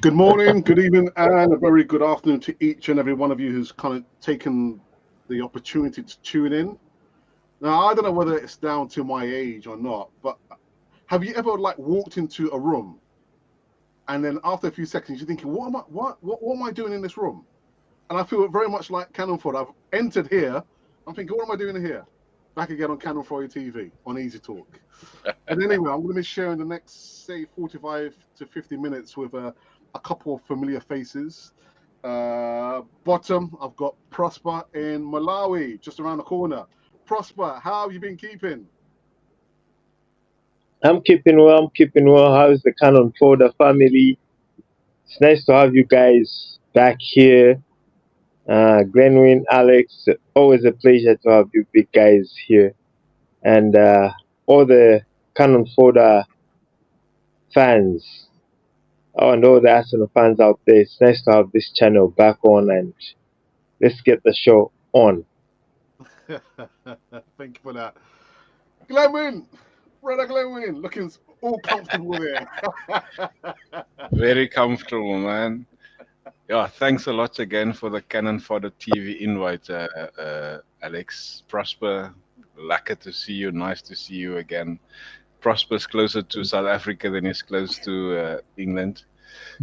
Good morning, good evening, and a very good afternoon to each and every one of you who's kind of taken the opportunity to tune in. Now, I don't know whether it's down to my age or not, but have you ever like walked into a room and then after a few seconds you're thinking, what am I doing in this room? And I feel very much like Cannon Fodder. I've entered here. I'm thinking, what am I doing here? Back again on Cannon Fodder TV on Easy Talk. And anyway, I'm going to be sharing the next, say, 45 to 50 minutes with a couple of familiar faces. Bottom, I've got Prosper in Malawi, just around the corner. Prosper, how have you been keeping? I'm keeping well. How's the Cannon Fodder family? It's nice to have you guys back here. Glenwyn, Alex, always a pleasure to have you big guys here. And all the Cannon Fodder fans, and all the Arsenal fans out there, it's nice to have this channel back on, and let's get the show on. Thank you for that. Glenwyn, brother Glenwyn, looking all comfortable there. Very comfortable, man. Yeah, thanks a lot again for the Cannon Fodder TV invite, Alex. Prosper, lucky to see you. Nice to see you again. Prosper's closer to South Africa than he's close to England.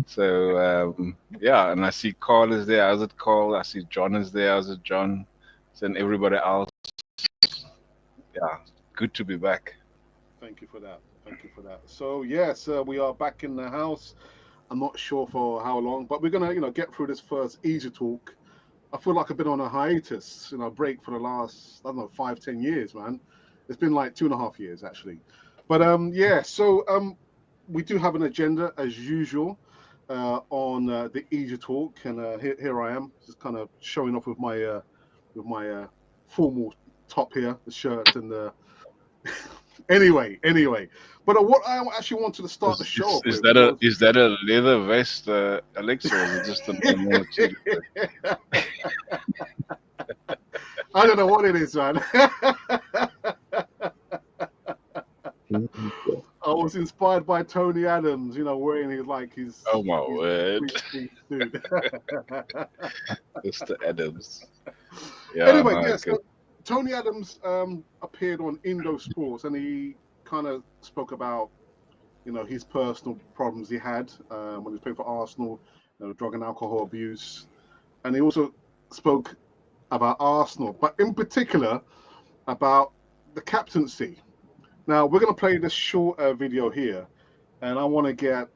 So, yeah, and I see Carl is there. How's it, Carl? I see John is there. How's it, John? And everybody else. Yeah, good to be back. Thank you for that. So, yes, we are back in the house. I'm not sure for how long, but we're gonna, get through this first Easy Talk. I feel like I've been on a hiatus, break for the last, 5-10 years, man. It's been like 2.5 years actually. But yeah, so we do have an agenda as usual on the Easy Talk, and here I am, just kind of showing off with my formal top here, the shirt and the. Anyway. But what I actually wanted to start the show is that a leather vest, Alex, or is it just a normal I don't know what it is, man. I was inspired by Tony Adams, wearing his. Oh my word, Mr. Adams. Yeah, anyway, yes. So Tony Adams appeared on Indo Sports, and he kind of spoke about, his personal problems he had when he was playing for Arsenal, drug and alcohol abuse, and he also spoke about Arsenal, but in particular about the captaincy. Now we're going to play this short video here, and I want to get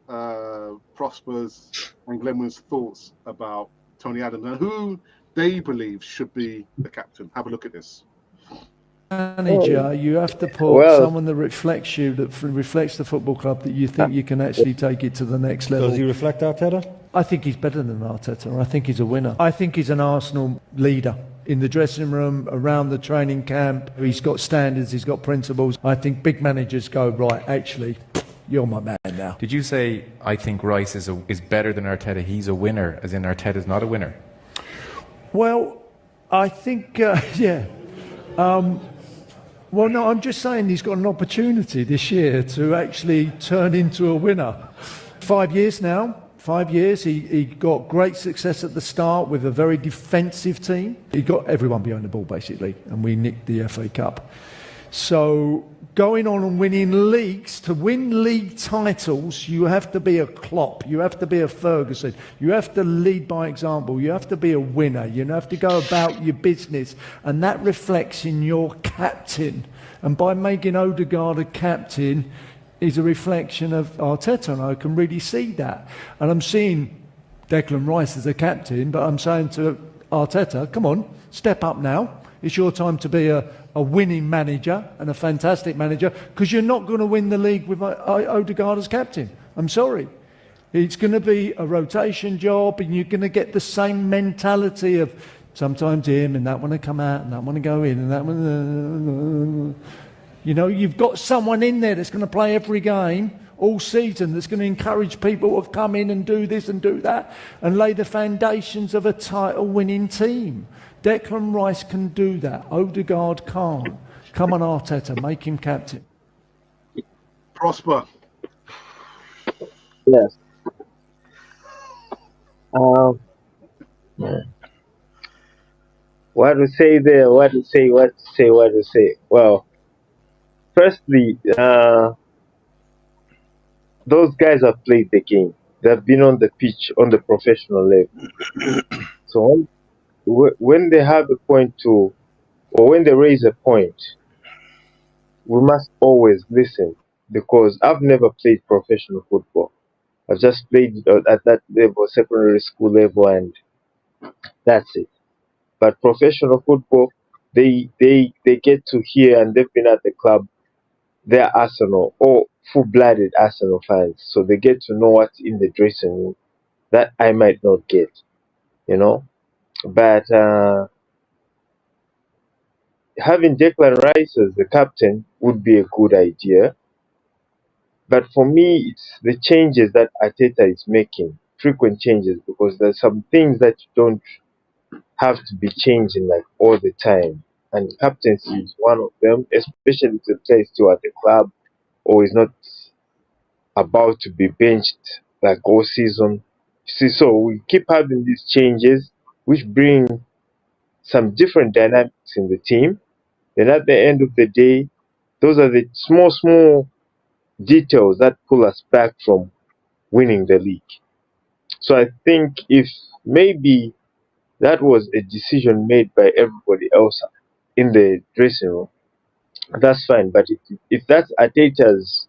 Prosper's and Glenwyn's thoughts about Tony Adams and who they believe should be the captain. Have a look at this. Manager, you have to put someone that reflects you, that reflects the football club, that you think you can actually take it to the next level. Does he reflect Arteta? I think he's better than Arteta. I think he's a winner. I think he's an Arsenal leader. In the dressing room, around the training camp, he's got standards, he's got principles. I think big managers go, right, actually, you're my man now. Did you say, I think Rice is better than Arteta, he's a winner, as in Arteta's not a winner? Well, I think, yeah. Well, no, I'm just saying he's got an opportunity this year to actually turn into a winner. 5 years now. 5 years. He got great success at the start with a very defensive team. He got everyone behind the ball, basically, and we nicked the FA Cup. So going on and winning leagues, to win league titles, you have to be a Klopp, you have to be a Ferguson, you have to lead by example, you have to be a winner, you have to go about your business, and that reflects in your captain. And by making Odegaard a captain is a reflection of Arteta, and I can really see that. And I'm seeing Declan Rice as a captain, but I'm saying to Arteta, come on, step up now. It's your time to be a winning manager and a fantastic manager, because you're not going to win the league with Odegaard as captain. I'm sorry. It's going to be a rotation job, and you're going to get the same mentality of sometimes him and that one to come out and that one to go in and that one. You've got someone in there that's going to play every game all season, that's going to encourage people to come in and do this and do that and lay the foundations of a title-winning team. Declan Rice can do that. Odegaard can't. Come on, Arteta, make him captain. Prosper. Yes. Um, what to say there? What to say? What to say? What to say? Well, firstly, those guys have played the game. They've been on the pitch on the professional level. So when they have a point to, or when they raise a point, we must always listen because I've never played professional football. I've just played at that level, secondary school level, and that's it. But professional football, they get to hear, and they've been at the club. They're Arsenal or full-blooded Arsenal fans, so they get to know what's in the dressing room that I might not get, you know. But having Declan Rice as the captain would be a good idea. But for me, it's the changes that Arteta is making, frequent changes, because there's some things that you don't have to be changing like all the time. And captaincy is one of them, especially if the player is still at the club or is not about to be benched like all season. See, so we keep having these changes which bring some different dynamics in the team. Then at the end of the day, those are the small details that pull us back from winning the league. So I think if maybe that was a decision made by everybody else in the dressing room, that's fine. But if that's Ateta's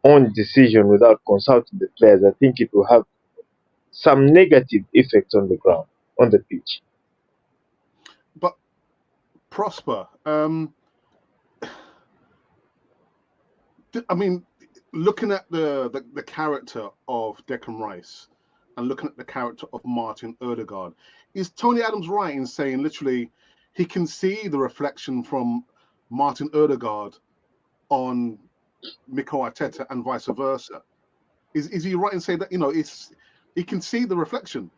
own decision without consulting the players, I think it will have some negative effects on the ground, on the pitch. But Prosper, I mean, looking at the character of Declan Rice and looking at the character of Martin Odegaard, is Tony Adams right in saying literally he can see the reflection from Martin Odegaard on Mikel Arteta and vice versa? Is he right in saying that, he can see the reflection?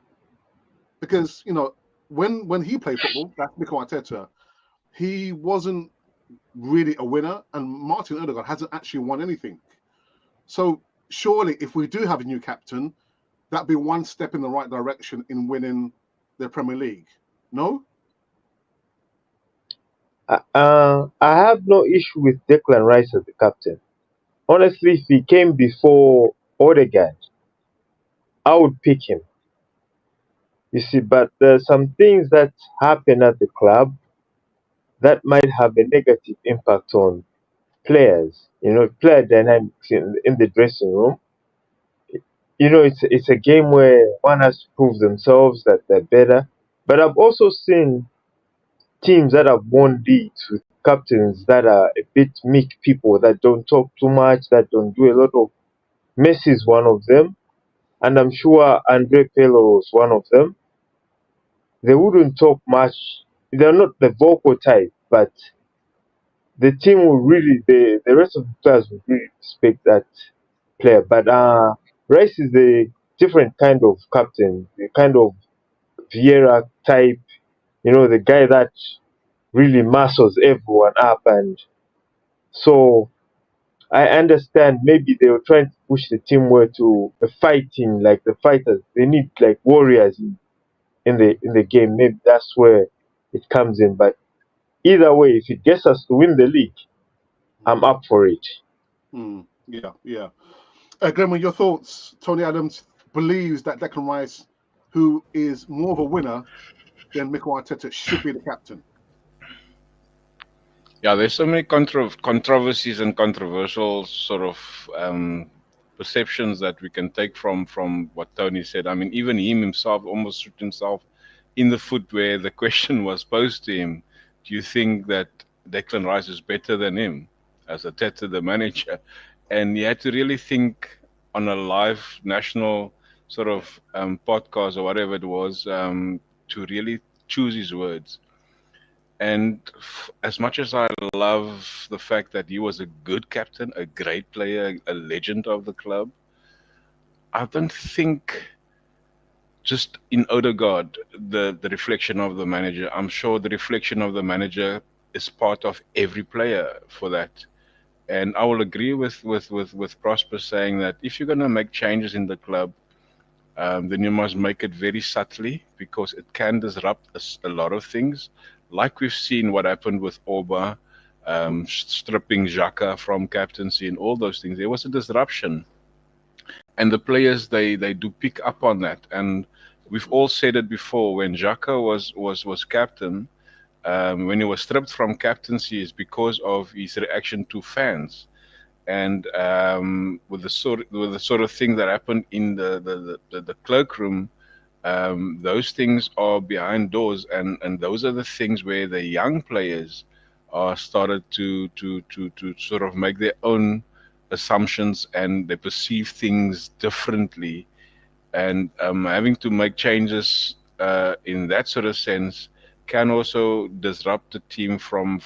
Because, when he played football, that's Mikel Arteta, he wasn't really a winner, and Martin Odegaard hasn't actually won anything. So surely if we do have a new captain, that'd be one step in the right direction in winning the Premier League. No? I have no issue with Declan Rice as the captain. Honestly, if he came before Odegaard, I would pick him. You see, but there's some things that happen at the club that might have a negative impact on players. Player dynamics in the dressing room. It's a game where one has to prove themselves that they're better. But I've also seen teams that have won leagues with captains that are a bit meek people that don't talk too much, that don't do a lot of. Messi is one of them, and I'm sure Andre Pirlo is one of them. They wouldn't talk much. They're not the vocal type, but the team will really, the rest of the players will really respect that player. But Rice is a different kind of captain, the kind of Vieira type, the guy that really muscles everyone up. And so I understand maybe they were trying to push the team more to a fighting, like the fighters. They need like warriors in the game. Maybe that's where it comes in. But either way, if it gets us to win the league, I'm up for it. Yeah. Glenn, your thoughts? Tony Adams believes that Declan Rice, who is more of a winner than Mikel Arteta, should be the captain. Yeah, there's so many controversies and controversial sort of perceptions that we can take from what Tony said. I mean, even him himself almost shot himself in the foot where the question was posed to him. Do you think that Declan Rice is better than him as Arteta, the manager? And he had to really think on a live national sort of podcast or whatever it was to really choose his words. And as much as I love the fact that he was a good captain, a great player, a legend of the club, I don't think just in Odegaard, the reflection of the manager. I'm sure the reflection of the manager is part of every player for that. And I will agree with Prosper saying that if you're going to make changes in the club, then you must make it very subtly, because it can disrupt a lot of things. Like we've seen what happened with Orba, stripping Xhaka from captaincy and all those things. There was a disruption. And the players, they do pick up on that. And we've all said it before, when Xhaka was captain, when he was stripped from captaincy, is because of his reaction to fans. And with the sort of thing that happened in the cloakroom, those things are behind doors, and those are the things where the young players are started to sort of make their own assumptions, and they perceive things differently, and having to make changes in that sort of sense can also disrupt the team from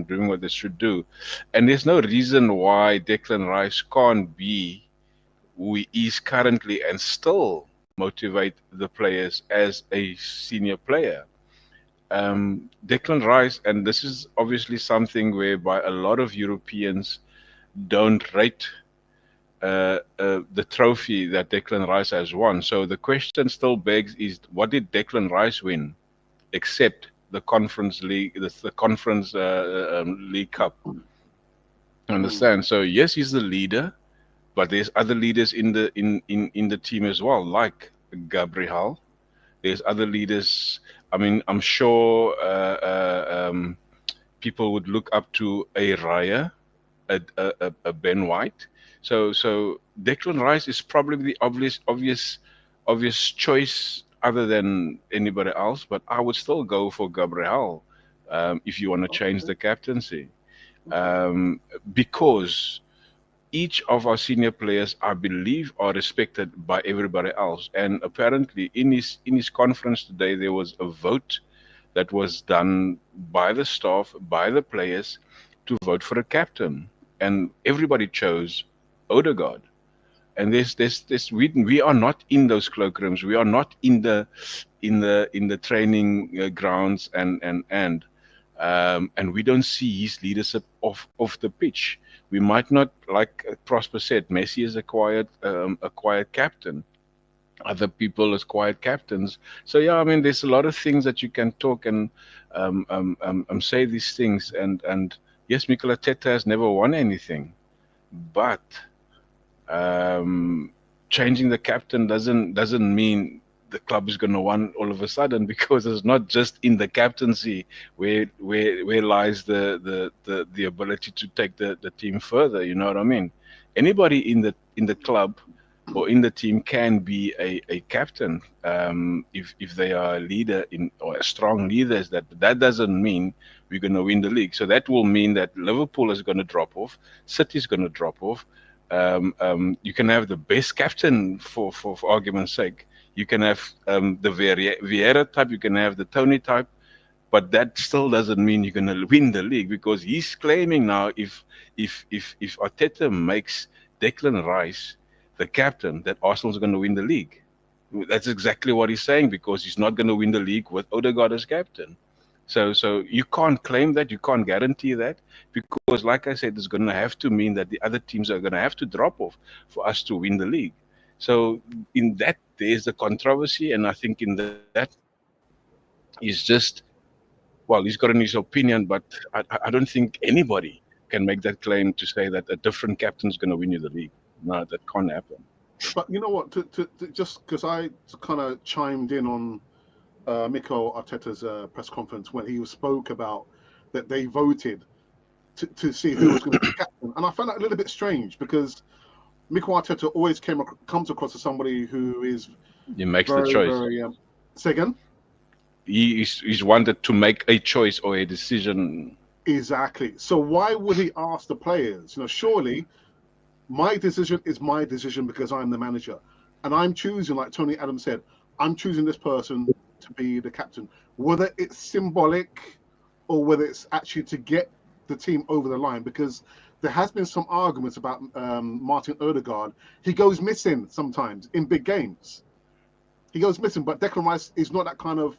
doing what they should do. And there's no reason why Declan Rice can't be who he is currently and still motivate the players as a senior player. Declan Rice, and this is obviously something whereby a lot of Europeans don't rate the trophy that Declan Rice has won. So the question still begs is, what did Declan Rice win, except the Conference League, the Conference League Cup? Understand? So yes, he's the leader, but there's other leaders in the team as well, like Gabriel. There's other leaders. I mean, I'm sure people would look up to a Raya, a Ben White. So Declan Rice is probably the obvious choice other than anybody else. But I would still go for Gabriel if you want to change the captaincy, because each of our senior players, I believe, are respected by everybody else. And apparently, in his conference today, there was a vote that was done by the staff, by the players, to vote for a captain, and everybody chose Odegaard. And we are not in those cloakrooms. We are not in the training grounds, and we don't see his leadership off the pitch. We might not, like Prosper said, Messi is a quiet captain. Other people as quiet captains. So yeah, I mean, there's a lot of things that you can talk and say these things. And yes, Mikel Arteta has never won anything, but changing the captain doesn't mean the club is going to win all of a sudden, because it's not just in the captaincy where lies the ability to take the team further. You know what I mean? Anybody in the club or in the team can be a captain if they are a leader or a strong leader. That doesn't mean we're going to win the league. So that will mean that Liverpool is going to drop off, City is going to drop off. You can have the best captain for argument's sake. You can have the Vieira type, you can have the Tony type, but that still doesn't mean you're going to win the league, because he's claiming now if Arteta makes Declan Rice the captain, that Arsenal's going to win the league. That's exactly what he's saying, because he's not going to win the league with Odegaard as captain. So you can't claim that, you can't guarantee that, because like I said, it's going to have to mean that the other teams are going to have to drop off for us to win the league. So in that, there's the controversy, and I think in that is just, well, he's got his opinion, but I don't think anybody can make that claim to say that a different captain is going to win you the league. No, that can't happen. But you know what? To just because I kind of chimed in on Mikel Arteta's press conference when he spoke about that they voted to see who was going to be captain, and I found that a little bit strange, because Mikel Arteta always comes across as somebody who is he makes the choice. Say again? He's wanted to make a choice or a decision. Exactly. So why would he ask the players? You know, surely my decision is my decision because I'm the manager, and I'm choosing, like Tony Adams said, I'm choosing this person to be the captain, whether it's symbolic or whether it's actually to get the team over the line, because there has been some arguments about Martin Odegaard. He goes missing sometimes in big games. He goes missing, but Declan Rice is not that kind of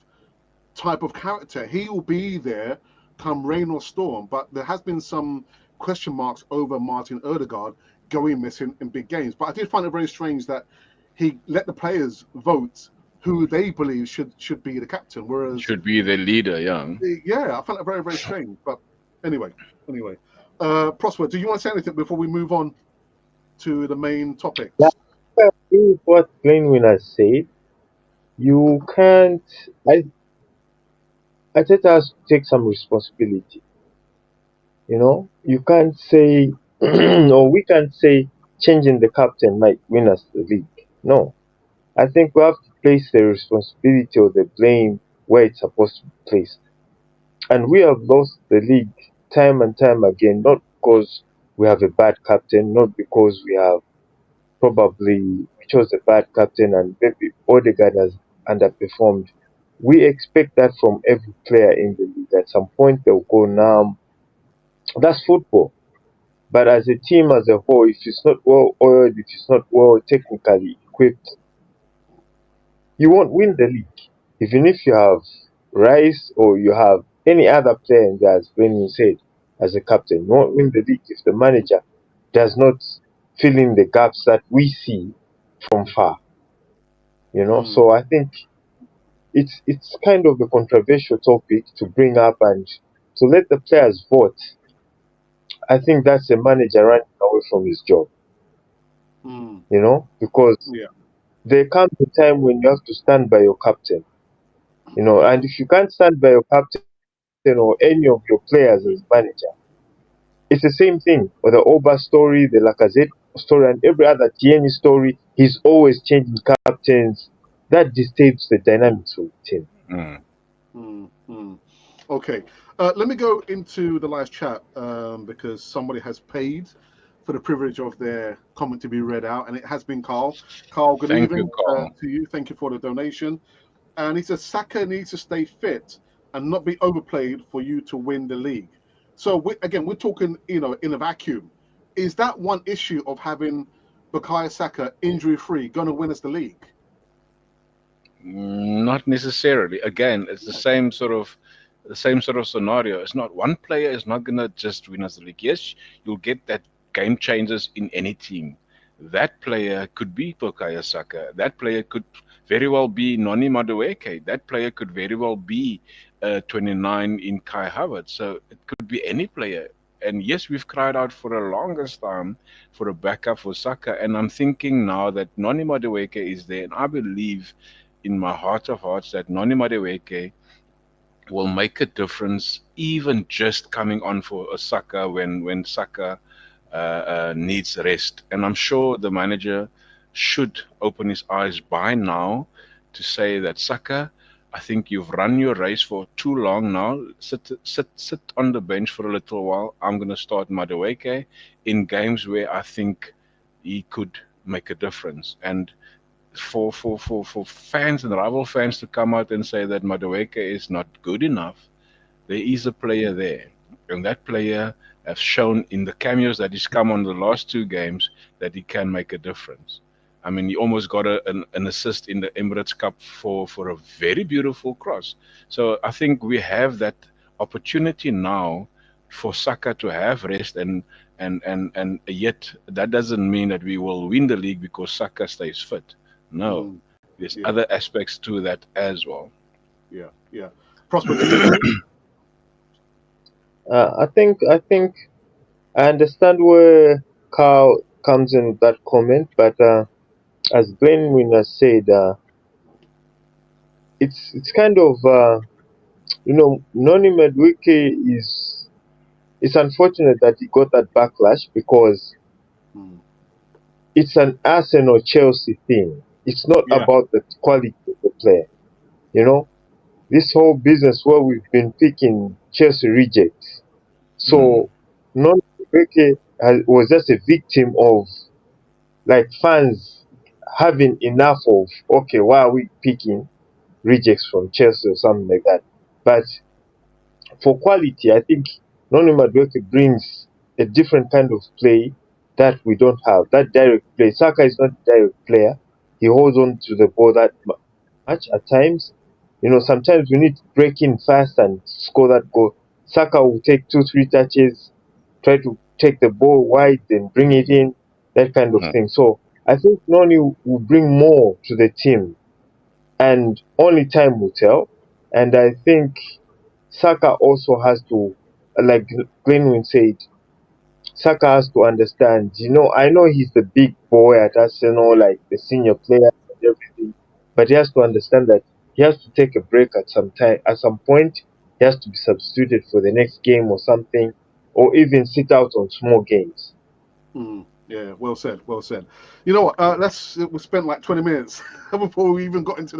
type of character. He will be there come rain or storm, but there has been some question marks over Martin Odegaard going missing in big games. But I did find it very strange that he let the players vote who they believe should be the captain. Whereas Should be the leader, yeah. Yeah, I found it very, very strange. But anyway. Prosper, do you want to say anything before we move on to the main topics? Yeah. I agree with what Glenn has said. You can't. Arteta has to take some responsibility. You can't say, or we can't say, changing the captain might win us the league. No, I think we have to place the responsibility or the blame where it's supposed to be placed. And we have lost the league time and time again, not because we have a bad captain, not because we have probably chose a bad captain and maybe Odegaard has underperformed. We expect that from every player in the league. At some point, they'll go, now. That's football. But as a team as a whole, if it's not well oiled, if it's not well technically equipped, you won't win the league. Even if you have Rice or you have any other player in there, as Benny said, as a captain, you won't win the league if the manager does not fill in the gaps that we see from far. So I think it's kind of a controversial topic to bring up and to let the players vote. I think that's a manager running away from his job. Because there comes a time when you have to stand by your captain. And if you can't stand by your captain or any of your players as manager, it's the same thing with the Oba story, the Lacazette story, and every other Tierney story. He's always changing captains. That disturbs the dynamics of the team. Okay, let me go into the live chat because somebody has paid for the privilege of their comment to be read out, and it has been Carl. Carl, good evening to you. Thank you for the donation. And he says Saka needs to stay fit and not be overplayed for you to win the league. So we're talking, in a vacuum. Is that one issue of having Bukayo Saka injury-free going to win us the league? Not necessarily. Again, it's the same sort of scenario. It's not one player is not gonna just win us the league. Yes, you'll get that game changers in any team. That player could be Bukayo Saka. That player could very well be Noni Madueke. That player could very well be 29 in Kai Havertz. So it could be any player. And yes, we've cried out for the longest time for a backup for Saka. And I'm thinking now that Noni Madueke is there, and I believe in my heart of hearts that Noni Madueke will make a difference, even just coming on for a Saka when Saka needs rest. And I'm sure the manager should open his eyes by now to say that Saka, I think you've run your race for too long now. Sit on the bench for a little while. I'm going to start Madueke in games where I think he could make a difference. And for fans and rival fans to come out and say that Madueke is not good enough, there is a player there. And that player has shown in the cameos that he's come on the last two games that he can make a difference. I mean, he almost got an assist in the Emirates Cup for a very beautiful cross. So I think we have that opportunity now for Saka to have rest, and yet that doesn't mean that we will win the league because Saka stays fit. No, there's other aspects to that as well. Yeah. Prosper, do you agree? I think I understand where Carl comes in with that comment, but as Glenn Winner said, it's kind of Noni Madueke it's unfortunate that he got that backlash because it's an Arsenal Chelsea thing. It's not about the quality of the player. This whole business where we've been picking Chelsea rejects. So Noni Madueke was just a victim of fans having enough of, okay, why are we picking rejects from Chelsea or something like that? But for quality, I think Noni Madueke brings a different kind of play that we don't have. That direct play. Saka is not a direct player. He holds on to the ball that much at times. Sometimes we need to break in fast and score that goal. Saka will take 2-3 touches, try to take the ball wide, then bring it in, that kind of thing. So I think Noni will bring more to the team, and only time will tell. And I think Saka also has to, like Glenwin said, Saka has to understand. I know he's the big boy at Arsenal, like the senior player and everything, but he has to understand that he has to take a break at some time. At some point, he has to be substituted for the next game or something, or even sit out on small games. Yeah, well said, well said. You know what? We spent like 20 minutes before we even got into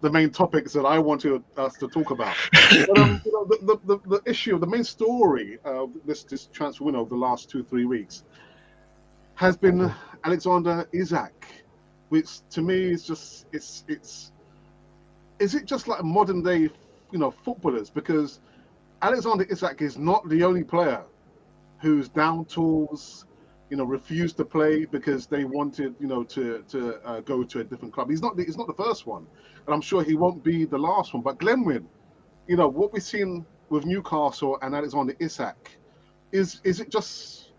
the main topics that I wanted us to talk about. But the issue, the main story of this transfer window of the last 2-3 weeks has been Alexander Isak, which to me is just it's is it just like modern day footballers? Because Alexander Isak is not the only player who's down tools, refused to play because they wanted, to go to a different club. He's not the first one, and I'm sure he won't be the last one. But Glenwin, what we've seen with Newcastle and Alexander Isak, is it just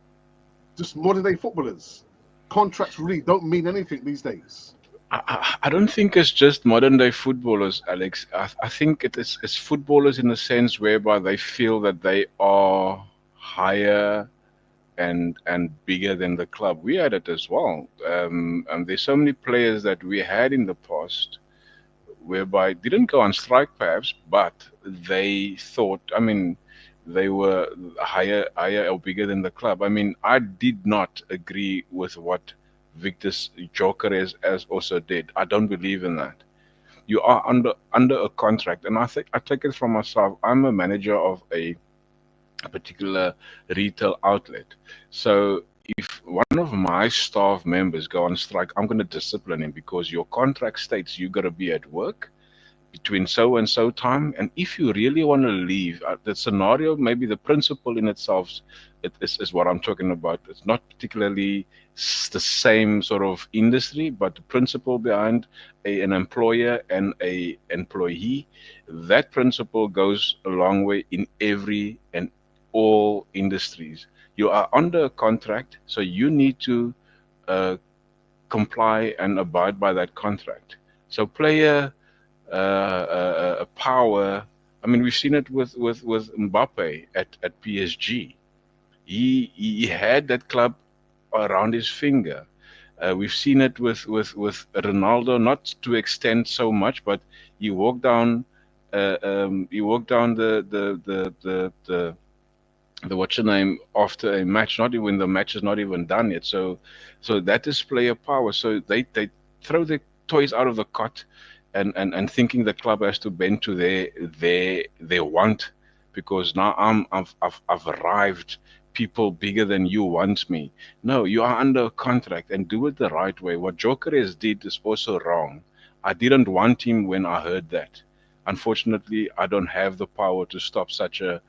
modern day footballers? Contracts really don't mean anything these days. I don't think it's just modern day footballers, Alex. I think it's footballers in a sense whereby they feel that they are higher and bigger than the club. We had it as well. And there's so many players that we had in the past whereby didn't go on strike perhaps, but they thought, I mean, they were higher or bigger than the club. I mean, I did not agree with what Victor Gyökeres as also did. I don't believe in that. You are under a contract, and I think I take it from myself. I'm a manager of a particular retail outlet. So if one of my staff members go on strike, I'm going to discipline him because your contract states you got to be at work between so and so time. And if you really want to leave, the scenario, maybe the principle in itself is what I'm talking about. It's not particularly the same sort of industry, but the principle behind an employer and a employee, that principle goes a long way in every and all industries. You are under a contract, so you need to comply and abide by that contract. So player power. I mean, we've seen it with Mbappe at PSG. He had that club around his finger. We've seen it with Ronaldo, not to extend so much, but he walked down. He walked down the what's your name after a match, not even the match is not even done yet. So that is player power. So they throw the toys out of the cot and thinking the club has to bend to their want, because now I've arrived. People bigger than you want me. No, you are under a contract, and do it the right way. What Gyökeres did is also wrong. I didn't want him when I heard that. Unfortunately, I don't have the power to stop such a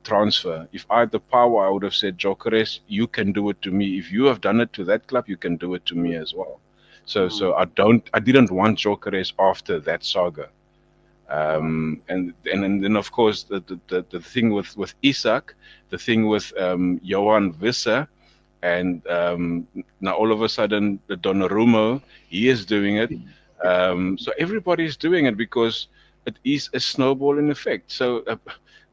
transfer. If I had the power, I would have said, Gyökeres, you can do it to me. If you have done it to that club, you can do it to me as well. So I didn't want Gyökeres after that saga. And then of course the thing with Isak, the thing with Johan Visser, and now all of a sudden the Donnarumma, he is doing it. So everybody's doing it because it is a snowballing effect. So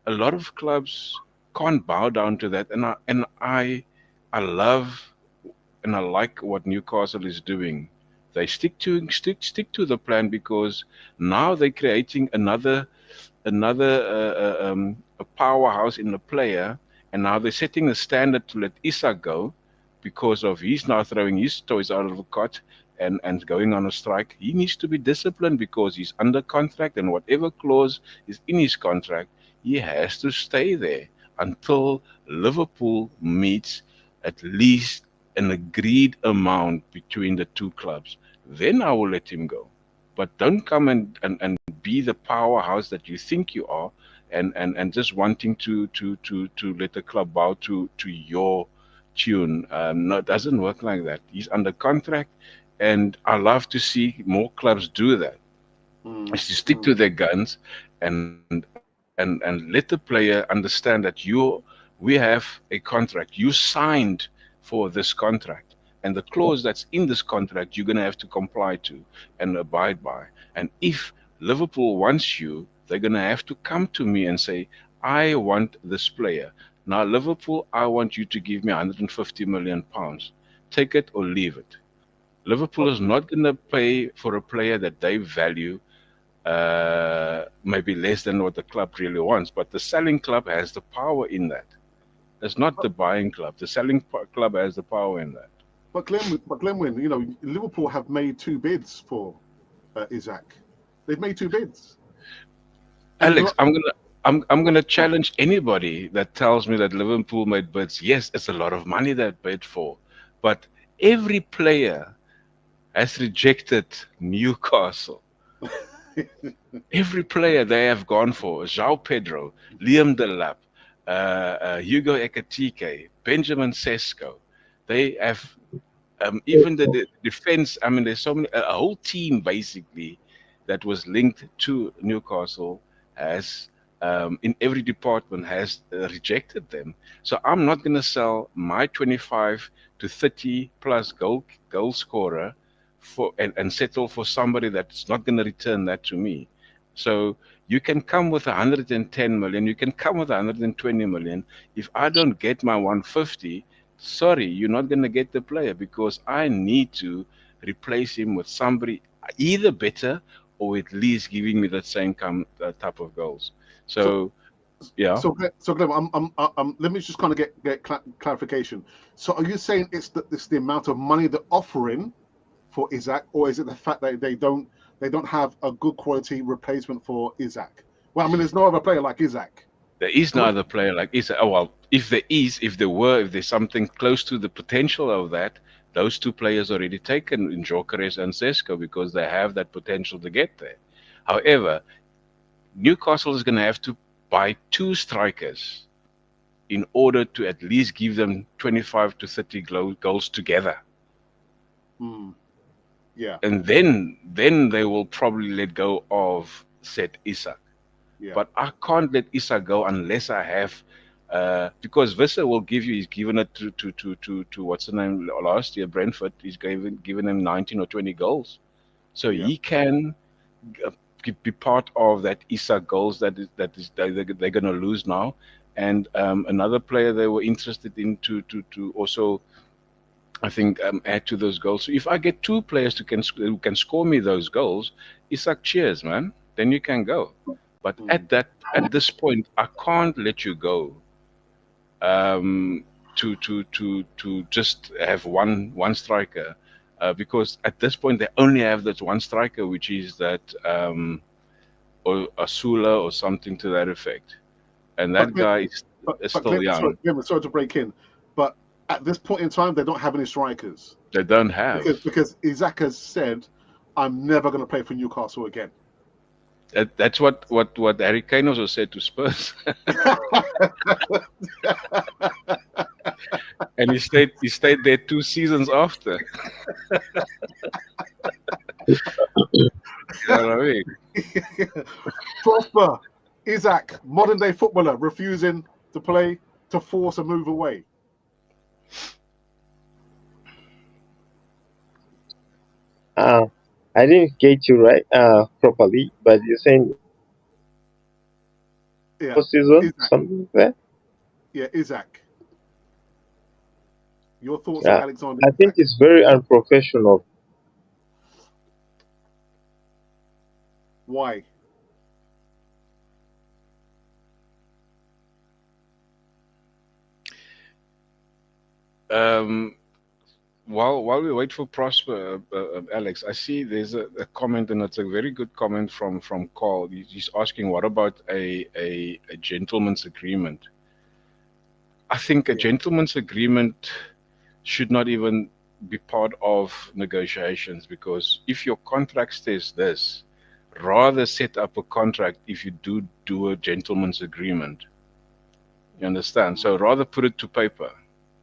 a lot of clubs can't bow down to that, and I love and I like what Newcastle is doing. They stick to the plan, because now they're creating another a powerhouse in the player, and now they're setting the standard to let Isak go, because of he's now throwing his toys out of the cot and going on a strike. He needs to be disciplined because he's under contract, and whatever clause is in his contract, he has to stay there until Liverpool meets at least an agreed amount between the two clubs. Then I will let him go. But don't come and be the powerhouse that you think you are, and just wanting to let the club bow to your tune. No, it doesn't work like that. He's under contract, and I love to see more clubs do that. Is to stick to their guns and let the player understand that we have a contract. You signed for this contract. And the clause that's in this contract, you're going to have to comply to and abide by. And if Liverpool wants you, they're going to have to come to me and say, I want this player. Now, Liverpool, I want you to give me £150 million. Take it or leave it. Liverpool is not going to pay for a player that they value maybe less than what the club really wants. But the selling club has the power in that. It's not the buying club. The selling club has the power in that. But Glenwyn, you know, Liverpool have made 2 bids for Isak. They've made 2 bids. Alex, I'm gonna challenge anybody that tells me that Liverpool made bids. Yes, it's a lot of money that bid for, but every player has rejected Newcastle. Every player they have gone for: João Pedro, Liam Delap, Hugo Ekitike, Benjamin Sesko. They have even the defense. I mean, there's so many. A whole team basically that was linked to Newcastle has in every department has rejected them. So I'm not going to sell my 25 to 30 plus goal scorer for and settle for somebody that's not going to return that to me. So you can come with 110 million, you can come with 120 million. If I don't get my 150, sorry, you're not going to get the player, because I need to replace him with somebody either better or at least giving me that same type of goals. So yeah. So Glenn, let me just kind of get clarification. So are you saying it's the amount of money they're offering for Isak, or is it the fact that they don't have a good quality replacement for Isak? Well, I mean, there's no other player like Isak. There is no other player like Isak. Oh well, if there's something close to the potential of that, those 2 players already taken in Gyökeres and Sesko, because they have that potential to get there. However, Newcastle is going to have to buy 2 strikers in order to at least give them 25 to 30 goals together. Yeah. And then they will probably let go of said Isak. Yeah. But I can't let Isak go unless I have because Visser will he's given it to what's the name last year, Brentford. He's given him 19 or 20 goals. So he can be part of that Isak goals that they're going to lose now. And another player they were interested in to also, I think, add to those goals. So if I get 2 players who can score me those goals, Isak, cheers, man. Then you can go. But at this point, I can't let you go. To just have one striker, because at this point they only have that one striker, which is that or Asula or something to that effect, and that guy is still young. Sorry to break in, but at this point in time, they don't have any strikers. They don't have because Isak has said, "I'm never going to play for Newcastle again." That's what Harry Kane also said to Spurs. And he stayed there 2 seasons after. You know what I mean? Prosper, Isak, modern day footballer, refusing to play to force a move away. I didn't get you right properly, but you're saying season, Isak. something like that? Yeah, Isak. Your thoughts on Alexander? I think it's very unprofessional. Why? While we wait for Prosper, Alex, I see there's a comment, and it's a very good comment from Carl. He's asking, what about a gentleman's agreement? I think a gentleman's agreement should not even be part of negotiations, because if your contract says this, rather set up a contract if you do a gentleman's agreement. You understand? So rather put it to paper,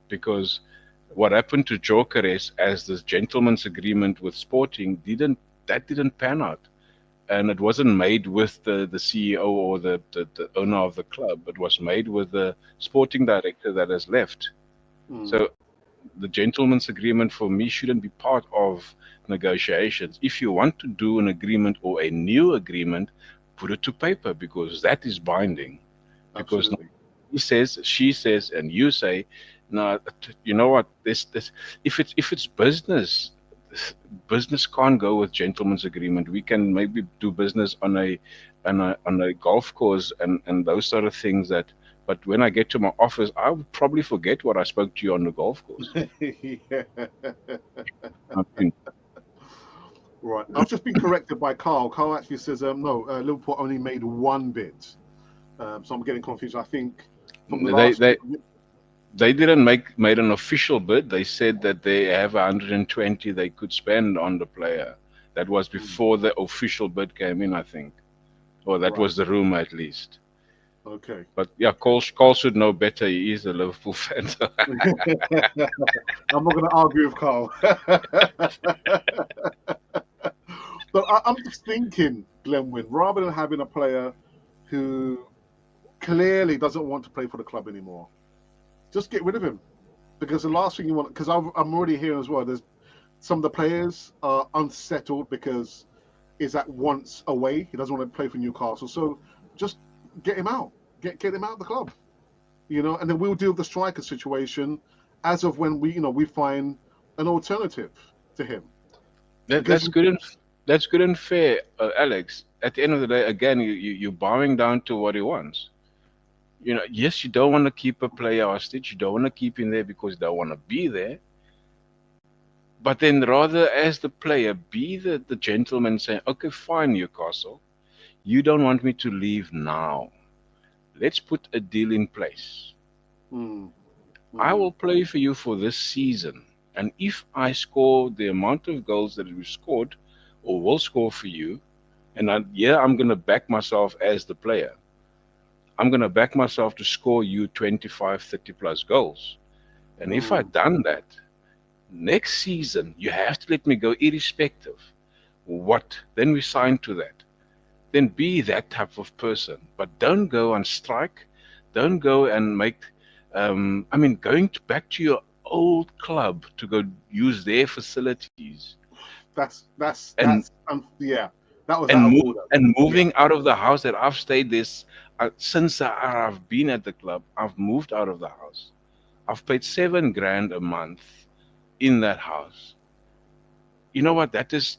because what happened to Gyökeres as this gentleman's agreement with Sporting didn't pan out, and it wasn't made with the CEO or the owner of the club. It was made with the sporting director that has left. So the gentleman's agreement for me shouldn't be part of negotiations. If you want to do an agreement or a new agreement, put it to paper, because that is binding. Because Absolutely. he says, she says, and you say, no, you know what? This if it's business, business can't go with gentleman's agreement. We can maybe do business on a golf course and those sort of things. That, but when I get to my office, I would probably forget what I spoke to you on the golf course. Yeah. I mean, Right. I've just been corrected by Carl. Carl actually says, no, Liverpool only made one bid. So I'm getting confused. I think from the they last. they they didn't made an official bid. They said that they have 120 they could spend on the player. That was before the official bid came in, I think, or that Right. was the rumor at least. Okay. But yeah, Cole should know better. He is a Liverpool fan. So I'm not going to argue with Carl. But I'm just thinking, Glenwyn, rather than having a player who clearly doesn't want to play for the club anymore, just get rid of him. Because the last thing you want, because I'm already hearing as well, there's some of the players are unsettled because Isak wants away. He doesn't want to play for Newcastle. So just get him out. Get him out of the club. And then we'll deal with the striker situation as of when we find an alternative to him. that's good and fair, Alex. At the end of the day, again, you're bowing down to what he wants. Yes, you don't want to keep a player hostage. You don't want to keep him there because you don't want to be there. But then rather, as the player, be the gentleman saying, okay, fine, Newcastle, you don't want me to leave now. Let's put a deal in place. I will play for you for this season. And if I score the amount of goals that we scored or will score for you, and I'm going to back myself as the player. I'm going to back myself to score you 25, 30 plus goals. And if I've done that, next season, you have to let me go irrespective. What? Then we sign to that. Then be that type of person. But don't go on strike. Don't go and make, going back to your old club to go use their facilities. That was moving out of the house that I've stayed this since I've been at the club. I've moved out of the house. I've paid $7,000 a month in that house. You know what? That is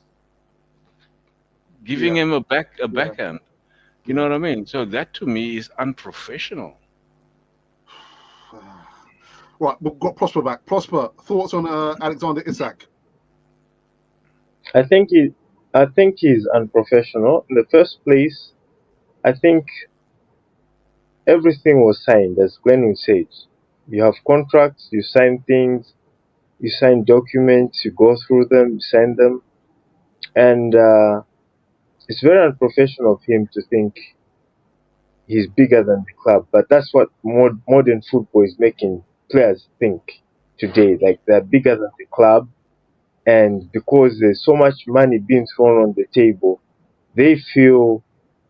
giving him a backhand. You know what I mean? So that to me is unprofessional. Right, we've got Prosper back. Prosper, thoughts on Alexander Isak? I think he's unprofessional. In the first place, I think everything was signed, as Glenn said. You have contracts, you sign things, you sign documents, you go through them, you sign them, and it's very unprofessional of him to think he's bigger than the club. But that's what modern football is making players think today. Like they're bigger than the club, and because there's so much money being thrown on the table, they feel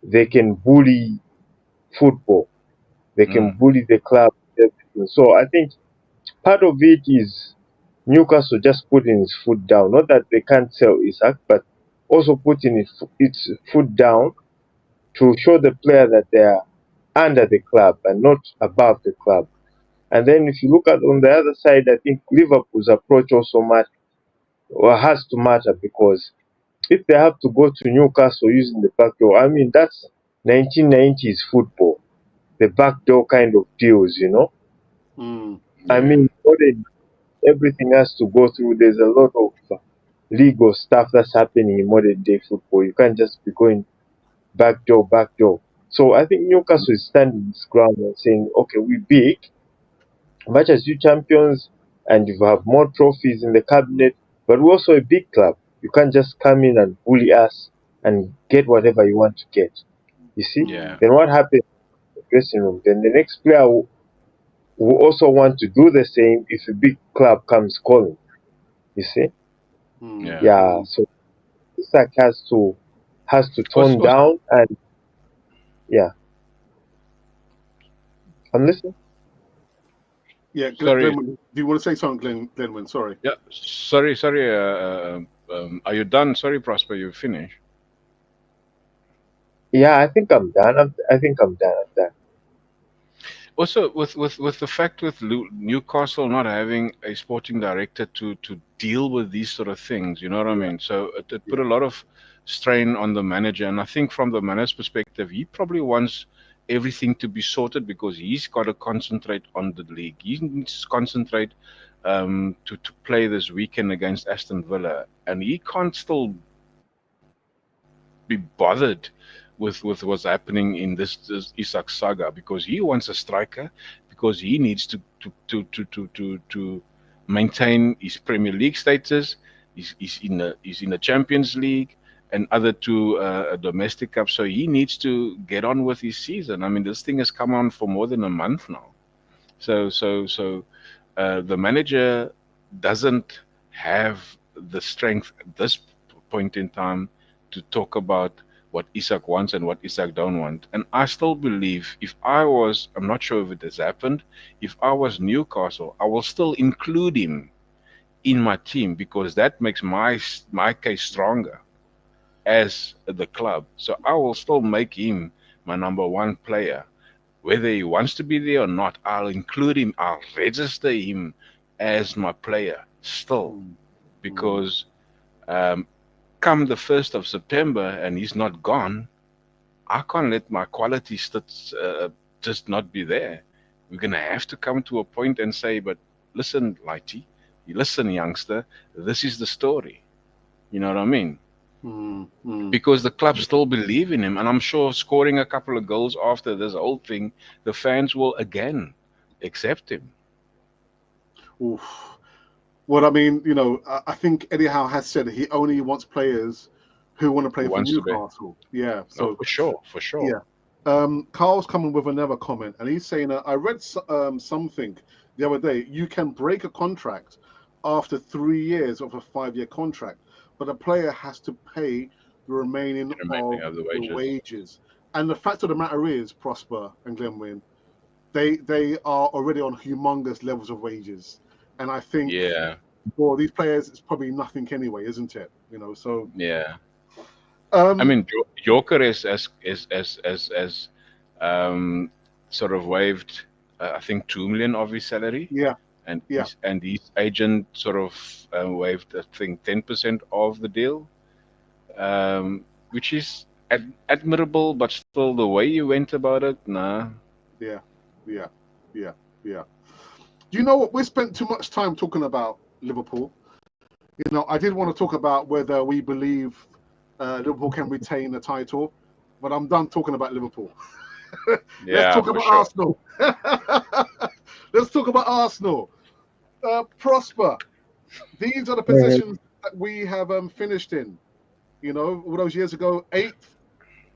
they can bully football. They can bully the club. Everything. So I think part of it is Newcastle just putting its foot down. Not that they can't sell Isak, but also putting its foot down to show the player that they are under the club and not above the club. And then if you look at on the other side, I think Liverpool's approach also has to matter, because if they have to go to Newcastle using the back door, I mean that's 1990s football, the back door kind of deals, I mean, everything has to go through. There's a lot of legal stuff that's happening in modern day football. You can't just be going back door. So I think Newcastle is standing its ground and saying, okay, we're big, much as you champions, and you have more trophies in the cabinet, but we're also a big club. You can't just come in and bully us and get whatever you want to get. You see? Yeah. Then what happens in the dressing room? Then the next player will also want to do the same if a big club comes calling. You see? Yeah. So Isak has to tone down, and yeah. I'm listening. Yeah, Sorry. Glenwyn, do you want to say something, Glenwyn? Sorry. Yeah, sorry. Are you done? Sorry, Prosper, you finished. Yeah, I think I'm done. I think I'm done. I'm done. Also, with the fact with Newcastle not having a sporting director to deal with these sort of things, you know what I mean? So it put a lot of strain on the manager, and I think from the manager's perspective, he probably wants everything to be sorted because he's got to concentrate on the league. He needs to concentrate to play this weekend against Aston Villa, and he can't still be bothered with what's happening in this Isak saga because he wants a striker because he needs to maintain his Premier League status. He's in the Champions League and other two domestic cups, so he needs to get on with his season. I mean, this thing has come on for more than a month now. So the manager doesn't have the strength at this point in time to talk about what Isak wants and what Isak don't want. And I still believe if I was, I'm not sure if it has happened, if I was Newcastle, I will still include him in my team because that makes my case stronger as the club. So I will still make him my number one player. Whether he wants to be there or not, I'll include him, I'll register him as my player still because come the 1st of September and he's not gone, I can't let my quality just not be there. We're going to have to come to a point and say, but listen, Lighty, listen, youngster, this is the story. You know what I mean? Because the club still believe in him. And I'm sure scoring a couple of goals after this whole thing, the fans will again accept him. Oof. Well, I mean, you know, I think Eddie Howe has said he only wants players who want to play for Newcastle. Yeah, so for sure. Yeah. Carl's coming with another comment, and he's saying, I read something the other day. You can break a contract after 3 years of a 5-year contract, but a player has to pay the remaining of the wages. And the fact of the matter is, Prosper and Glenwyn, they are already on humongous levels of wages. And I think for these players, it's probably nothing anyway, isn't it? You know, so yeah. I mean, Joker is sort of waived, I think 2 million of his salary. Yeah. And his agent sort of waived, I think, 10% of the deal, which is admirable, but still the way you went about it, nah. Yeah. Do you know what? We spent too much time talking about Liverpool. You know, I did want to talk about whether we believe Liverpool can retain the title, but I'm done talking about Liverpool. Let's talk about Arsenal. Let's talk about Arsenal. Prosper. These are the positions that we have finished in. You know, all those years ago, 8th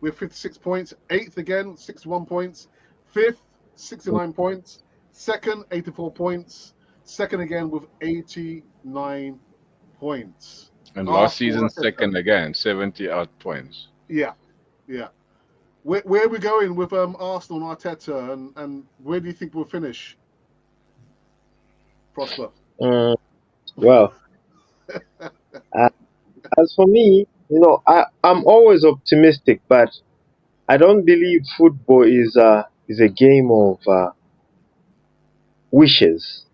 with 56 points, 8th again, 61 points, 5th, 69 points, 2nd, 84 points, 2nd again with 89 points. And last season, 2nd again, 70-odd points. Yeah. Where are we going with Arsenal and Arteta, and where do you think we'll finish, Prosper? Well, as for me, you know, I'm always optimistic, but I don't believe football is a game of wishes.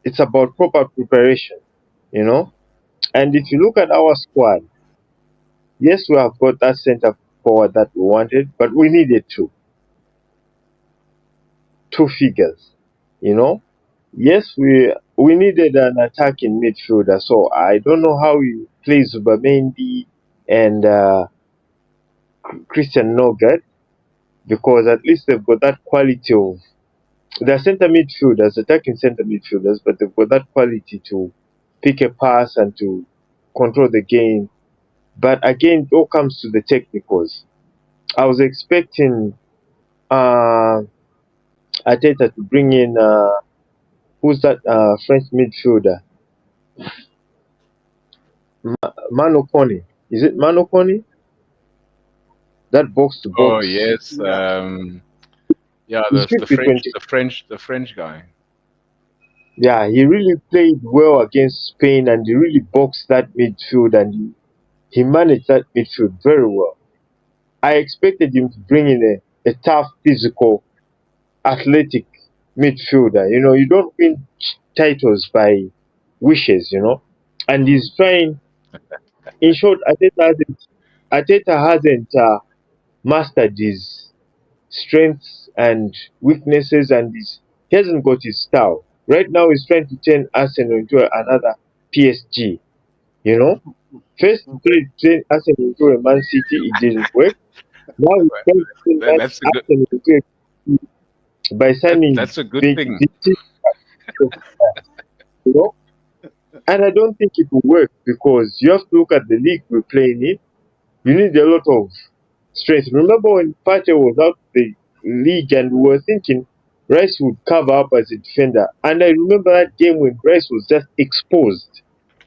It's about proper preparation, you know. And if you look at our squad, yes, we have got that centre forward that we wanted, but we needed two figures, you know. Yes, we needed an attacking midfielder, so I don't know how he plays Zubamendi and Christian Nogard, because at least they've got that quality of, they're centre midfielders, attacking centre midfielders, but they've got that quality to pick a pass and to control the game. But again, it all comes to the technicals. I was expecting Arteta to bring in who's that French midfielder? Mano Kone. Is it Mano Kone? That box to box. Oh yes, Yeah, He's the 50-20. The French guy. Yeah, he really played well against Spain, and he really boxed that midfield, and he managed that midfield very well. I expected him to bring in a tough, physical, athletic midfielder. You know, you don't win titles by wishes, you know. And he's trying. In short, Arteta hasn't mastered his strengths and weaknesses, and he hasn't got his style. Right now, he's trying to turn Arsenal into another PSG. You know, first he tried to turn Arsenal into a Man City, it didn't work. Now he's trying to turn That's a good. Arsenal into by signing That's a good Beek, thing. you know. And I don't think it will work because you have to look at the league we're playing in. You need a lot of strength. Remember when Partey was out of the league and we were thinking Rice would cover up as a defender. And I remember that game when Rice was just exposed,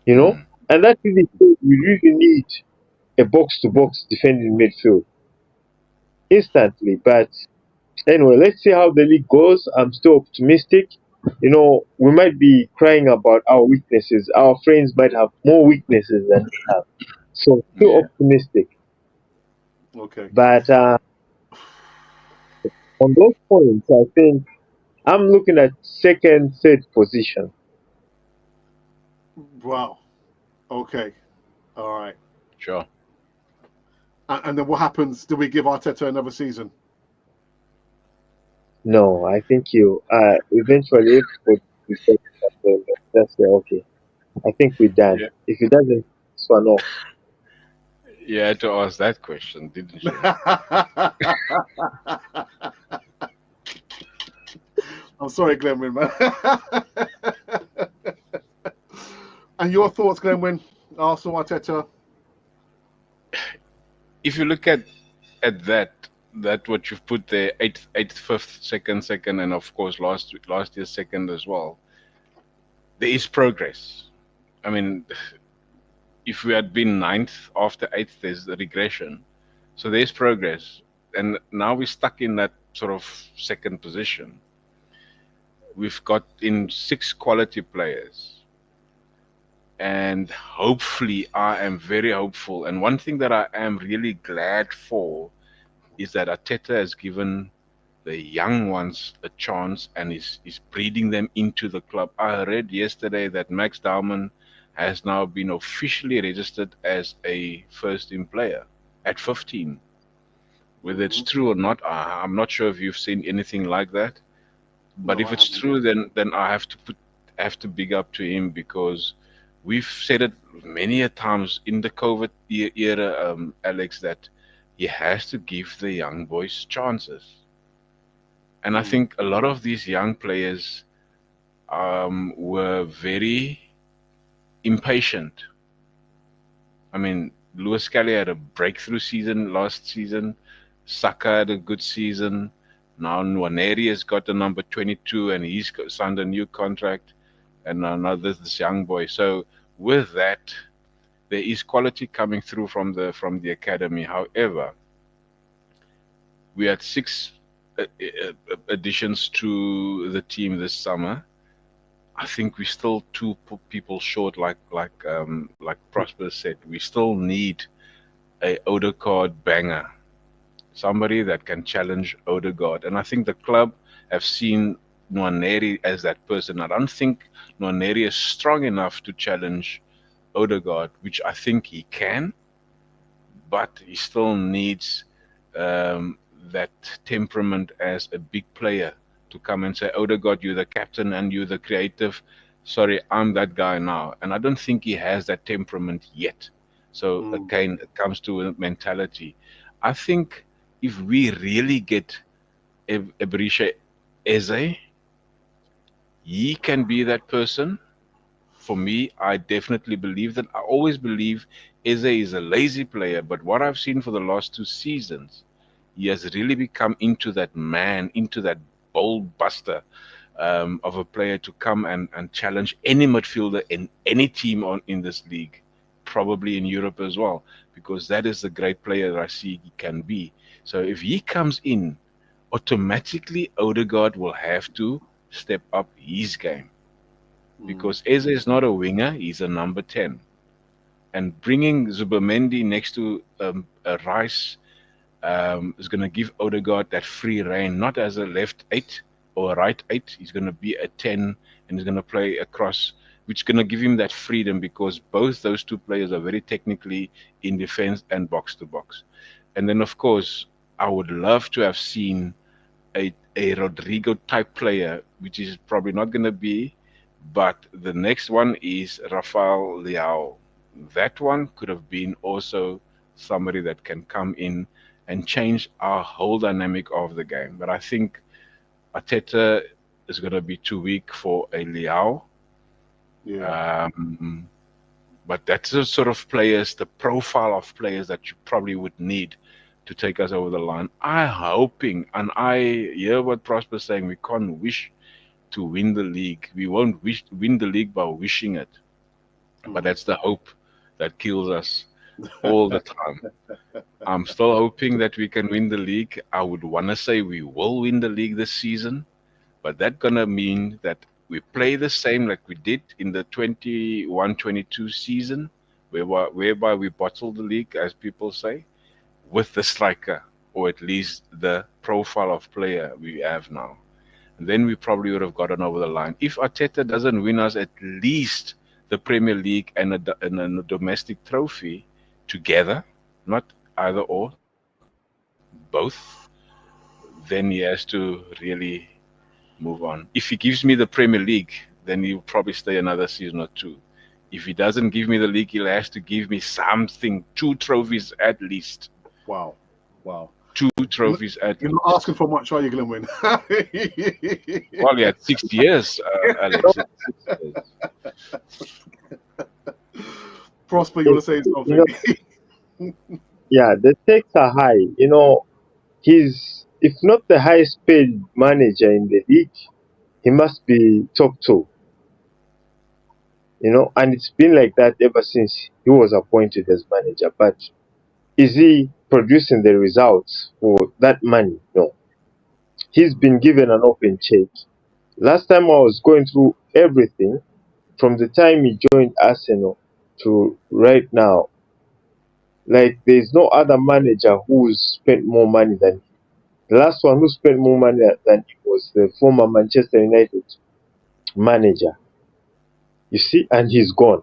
you know. Mm. And that really shows we really need a box to box defending midfield instantly. But anyway, let's see how the league goes. I'm still optimistic. You know, we might be crying about our weaknesses. Our friends might have more weaknesses than we have. So still Yeah. optimistic. Okay. But on those points, I think I'm looking at second, third position. Wow. Okay. All right. Sure. And then what happens? Do we give Arteta another season? No, I think you eventually everybody will say that's okay. I think we're done. Yeah. If it doesn't, this one off. You had to ask that question, didn't you? I'm sorry, Glenwyn, man. And your thoughts, Glenwyn? Arsenal, Arteta? If you look at that what you've put there, eighth, fifth, second, and of course last year's second as well. There is progress. I mean, if we had been ninth after eighth, there's a regression. So there's progress, and now we're stuck in that sort of second position. We've got in 6 quality players, and hopefully, I am very hopeful. And one thing that I am really glad for is that Arteta has given the young ones a chance and is breeding them into the club. I read yesterday that Max Dowman has now been officially registered as a first team player at 15. Whether it's true or not, I'm not sure if you've seen anything like that. But No, if I it's haven't true, yet. then I have to big up to him, because we've said it many a times in the COVID era, Alex, that he has to give the young boys chances. And I think a lot of these young players were very impatient. I mean, Lewis Kelly had a breakthrough season last season. Saka had a good season. Now Nwaneri has got the number 22 and signed a new contract. And now there's this young boy. So with that, there is quality coming through from the academy. However, we had 6 additions to the team this summer. I think we're still 2 people short, like Prosper said. We still need a Odegaard banger, somebody that can challenge Odegaard. And I think the club have seen Nwaneri as that person. I don't think Nwaneri is strong enough to challenge Odegaard, which I think he can, but he still needs that temperament as a big player to come and say, Odegaard, you're the captain and you're the creative. Sorry, I'm that guy now. And I don't think he has that temperament yet. So again, it comes to a mentality. I think if we really get Eberisha Eze, he can be that person. For me, I definitely believe that. I always believe Eze is a lazy player, but what I've seen for the last 2 seasons, he has really become into that man, into that bold buster of a player to come and challenge any midfielder in any team in this league, probably in Europe as well, because that is the great player that I see he can be. So if he comes in, automatically Odegaard will have to step up his game. Because Eze is not a winger, he's a number 10. And bringing Zubimendi next to a Rice is going to give Odegaard that free reign, not as a left 8 or a right 8. He's going to be a 10 and he's going to play across, which is going to give him that freedom because both those two players are very technically in defense and box to box. And then, of course, I would love to have seen a Rodrigo type player, which is probably not going to be, but the next one is Rafael Leao. That one could have been also somebody that can come in and change our whole dynamic of the game. But I think Arteta is going to be too weak for a Leao. Yeah. But that's the sort of players, the profile of players that you probably would need to take us over the line. I'm hoping, and I hear what Prosper's saying, we can't wish to win the league. We won't win the league by wishing it. But that's the hope that kills us all the time. I'm still hoping that we can win the league. I would want to say we will win the league this season, but that's going to mean that we play the same like we did in the 21-22 season, whereby we bottled the league, as people say, with the striker, or at least the profile of player we have now. And then we probably would have gotten over the line. If Arteta doesn't win us at least the Premier League and a domestic trophy together, not either or, both, then he has to really move on. If he gives me the Premier League, then he'll probably stay another season or two. If he doesn't give me the league, he'll have to give me something, 2 trophies at least. Wow. 2 trophies at least. You're not asking for much, are you, Glenwyn? Well, he had 6 years, Alex. 6 years. Prosper, you want to say something? Yeah, the stakes are high. He's, if not the highest paid manager in the league, he must be top 2. And it's been like that ever since he was appointed as manager. But is he producing the results for that money? No. He's been given an open check. Last time I was going through everything, from the time he joined Arsenal to right now, like there's no other manager who's spent more money than him. The last one who spent more money than him was the former Manchester United manager. You see, and he's gone.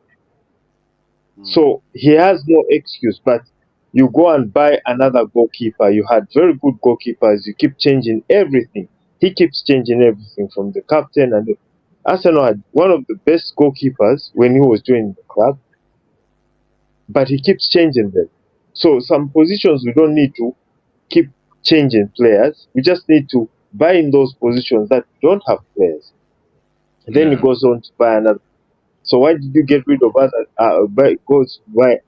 So he has no excuse, but you go and buy another goalkeeper. You had very good goalkeepers. You keep changing everything. He keeps changing everything from the captain. And Arsenal had one of the best goalkeepers when he was doing the club, but he keeps changing them. So some positions we don't need to keep changing players. We just need to buy in those positions that don't have players. And then he goes on to buy another. So why did you get rid of buy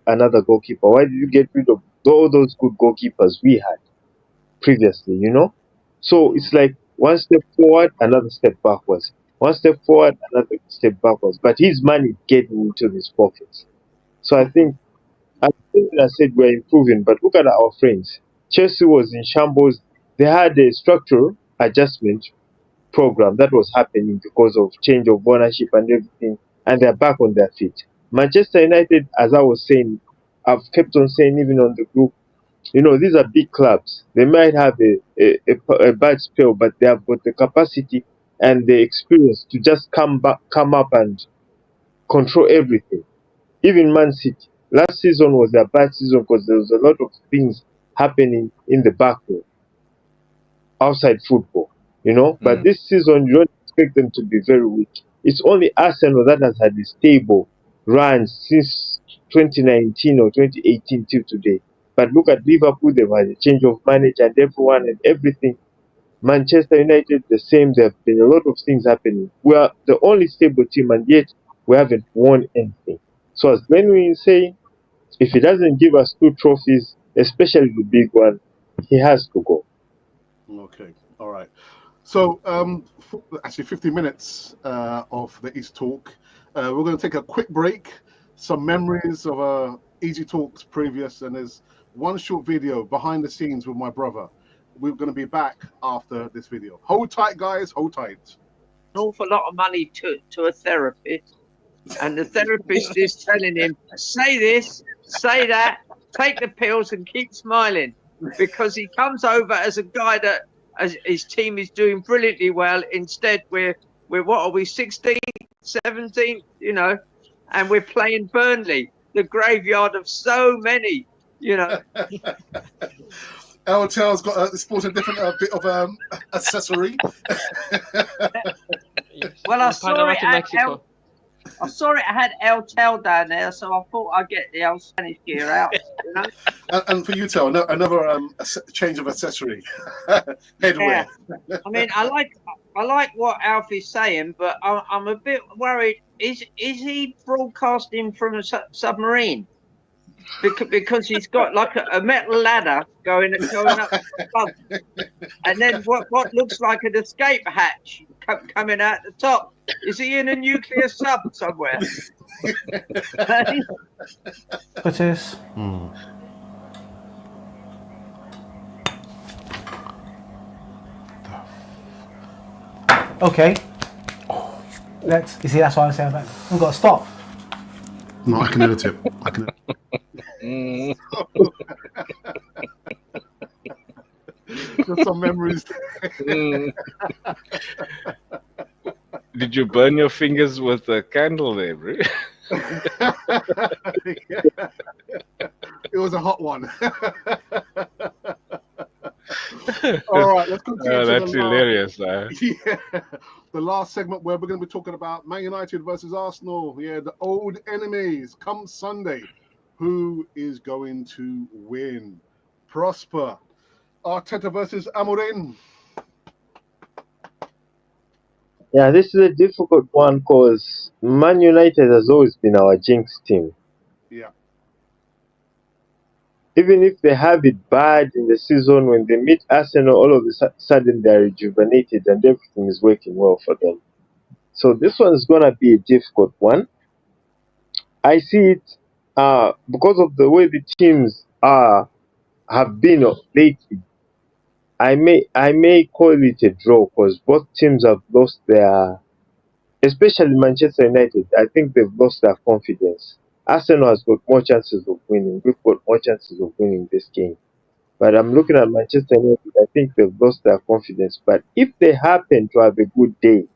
another goalkeeper? Why did you get rid of all those good goalkeepers we had previously? So it's like one step forward, another step backwards. One step forward, another step backwards. But his money is getting into his pockets. So I said we're improving, but look at our friends. Chelsea was in shambles. They had a structural adjustment program that was happening because of change of ownership and everything, and they're back on their feet. Manchester United, as I was saying, I've kept on saying even on the group, these are big clubs. They might have a bad spell, but they have got the capacity and the experience to just come up and control everything. Even Man City, last season was their bad season because there was a lot of things happening in the back row, outside football, But this season, you don't expect them to be very weak. It's only Arsenal that has had a stable run since 2019 or 2018 till today. But look at Liverpool, they've had a change of manager and everyone and everything. Manchester United, the same. There have been a lot of things happening. We are the only stable team, and yet we haven't won anything. So as Glenwyn is saying, if he doesn't give us 2 trophies, especially the big one, he has to go. Okay, all right. So actually 50 minutes of the East Talk. We're going to take a quick break, some memories of Easy Talks previous, and there's one short video behind the scenes with my brother. we're going to be back after this video. Hold tight, guys. Hold tight. An awful lot of money to a therapist, and the therapist is telling him, say this, say that, take the pills and keep smiling, because he comes over as a guy that as his team is doing brilliantly well. Instead, we're what are we, 16th, 17th, you know, and we're playing Burnley, the graveyard of so many, you know. LTL's got sports a different bit of accessory. Well, I saw it I had El Tel down there, so I thought I'd get the old Spanish gear out. You know? and for you, Tel, another change of accessory. Headwear. Yeah. I mean, I like what Alfie's saying, but I'm a bit worried. Is he broadcasting from a submarine? Because he's got like a metal ladder going up the front, and then what looks like an escape hatch coming out the top. Is he in a nuclear sub somewhere? It is. Okay. You see, that's what I'm saying about it. We've got to stop. No, I can edit it. I can. Just some memories. Did you burn your fingers with a candle there, bro? Yeah. It was a hot one. All right, let's continue. Oh, that's hilarious. Yeah, the last segment where we're going to be talking about Man United versus Arsenal. Yeah, the old enemies. Come Sunday, who is going to win? Prosper. Arteta versus Amorim. Yeah, this is a difficult one because Man United has always been our jinx team. Yeah. Even if they have it bad in the season, when they meet Arsenal, all of a sudden they're rejuvenated and everything is working well for them. So this one is going to be a difficult one. I see it because of the way the teams have been lately. I may call it a draw because both teams have lost their, especially Manchester United. I think they've lost their confidence. Arsenal has got more chances of winning. We've got more chances of winning this game. But I'm looking at Manchester United. I think they've lost their confidence. But if they happen to have a good day,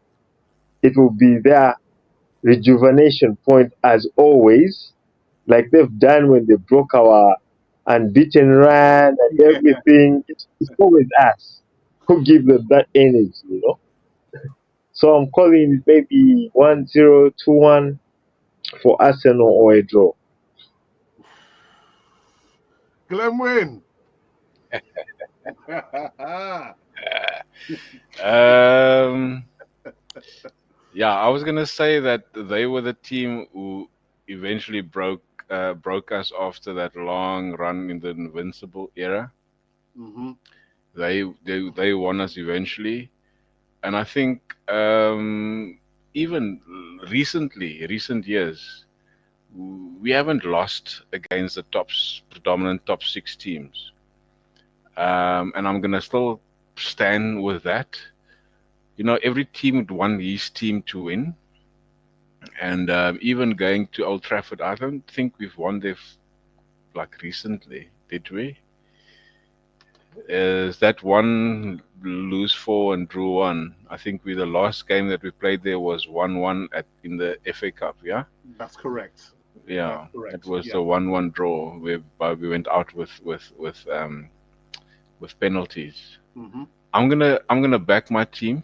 it will be their rejuvenation point as always, like they've done when they broke our unbeaten run and everything. It's always us who give them that energy, you know. So I'm calling it maybe 1-0, 2-1 for Arsenal or a draw. Glenn Wynn. Yeah, I was gonna say that they were the team who eventually broke us after that long run in the Invincible era. Mm-hmm. They won us eventually, and I think even recent years, we haven't lost against the predominant top 6 teams, and I'm gonna still stand with that. You know, every team would want his team to win. And even going to Old Trafford, I don't think we've won there like recently, did we? Is that one lose 4 and drew 1? I think the last game that we played there was 1-1 in the FA Cup, yeah? That's correct. Yeah, That's correct. it was a 1-1 draw whereby we went out with penalties. Mm-hmm. I'm gonna back my team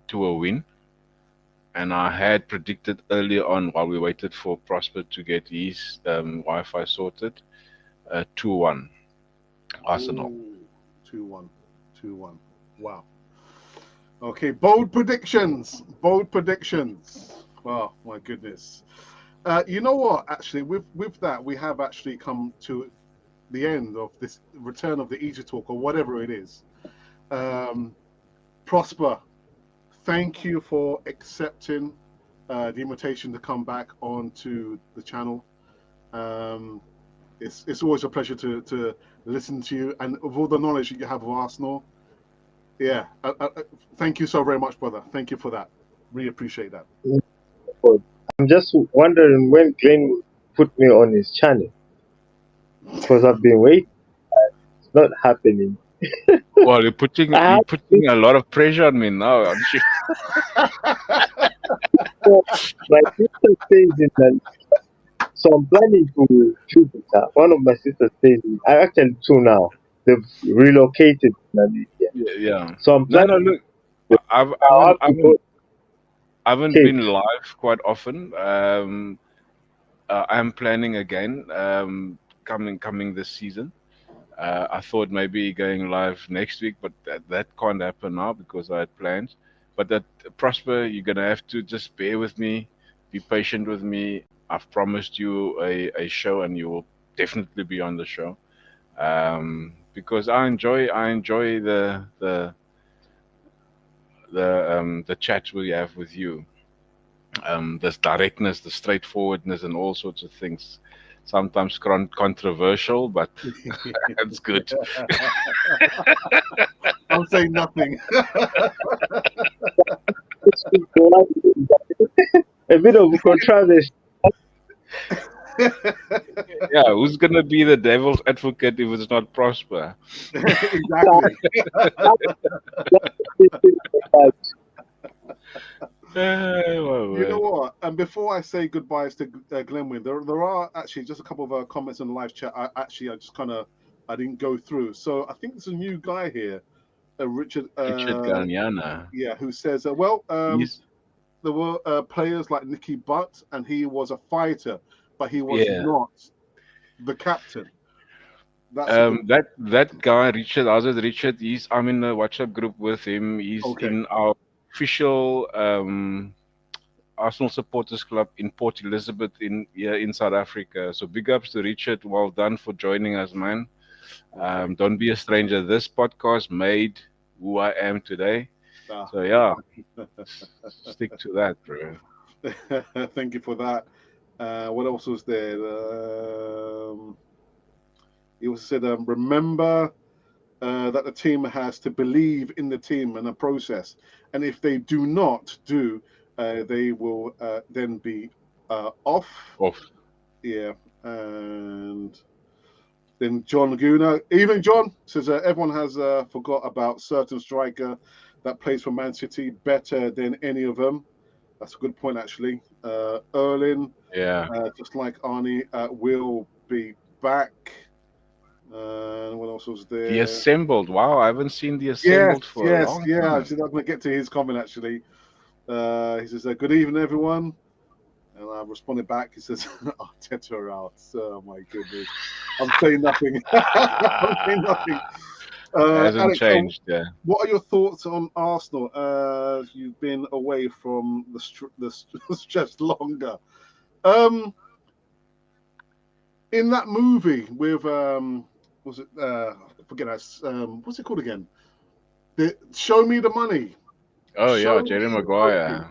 to a win. And I had predicted earlier on, while we waited for Prosper to get his Wi-Fi sorted, 2-1 Arsenal. Ooh, 2-1. Wow. Okay, bold predictions. Oh my goodness. You know what? Actually, with that, we have actually come to the end of this return of the EASYTALK or whatever it is. Prosper, thank you for accepting the invitation to come back onto the channel. it's always a pleasure to listen to you, and with all the knowledge that you have of Arsenal. Yeah, thank you so very much, brother. Thank you for that. Really appreciate that. I'm just wondering when Glenn will put me on his channel, because I've been waiting. It's not happening. Well, you're putting I a lot of pressure on me now, aren't you? my sister stays in London, so I'm planning to visit her. One of my sisters stays in. I actually two now. They've relocated to London. Yeah. So I'm No, planning. look, I've I'll have to go. I haven't Okay. been live quite often. I'm planning again, coming this season. I thought maybe going live next week, but that can't happen now because I had plans. But that Prosper, you're gonna have to just bear with me, be patient with me. I've promised you a show, and you will definitely be on the show. Because I enjoy the chats we have with you. This directness, the straightforwardness, and all sorts of things. Sometimes controversial, but it's good. I'm saying nothing. A bit of controversy. Yeah, who's gonna be the devil's advocate if it's not Prosper? Exactly. You know what? And before I say goodbyes to Glenwyn, there are actually just a couple of comments in the live chat. I just I didn't go through. So I think there's a new guy here, Richard. Richard Ganyana. Yeah, who says, there were players like Nicky Butt, and he was a fighter, but he was not the captain. That guy, Richard, I'm in a WhatsApp group with him. He's in our official Arsenal supporters club in Port Elizabeth in South Africa. So big ups to Richard. Well done for joining us, man. Don't be a stranger. This podcast made who I am today. So yeah, stick to that, bro. Thank you for that. What else was there? He also said, remember that the team has to believe in the team and the process. And if they do not they will then be off. Yeah. And then John Laguna, even John says, everyone has forgot about certain striker that plays for Man City better than any of them. That's a good point, actually. Erling, just like Arnie, will be back. What else was there? The Assembled. Wow, I haven't seen The Assembled for a long time. Yeah, I'm going to get to his comment, actually. He says, good evening, everyone. And I responded back. He says, Arteta out. Oh, my goodness. I'm saying nothing. I'm saying nothing. Hasn't Alex, changed, what are your thoughts on Arsenal? You've been away from the stress longer. In that movie with was it I forget what's it called again? Show Me the Money. Oh yeah, Jerry Maguire.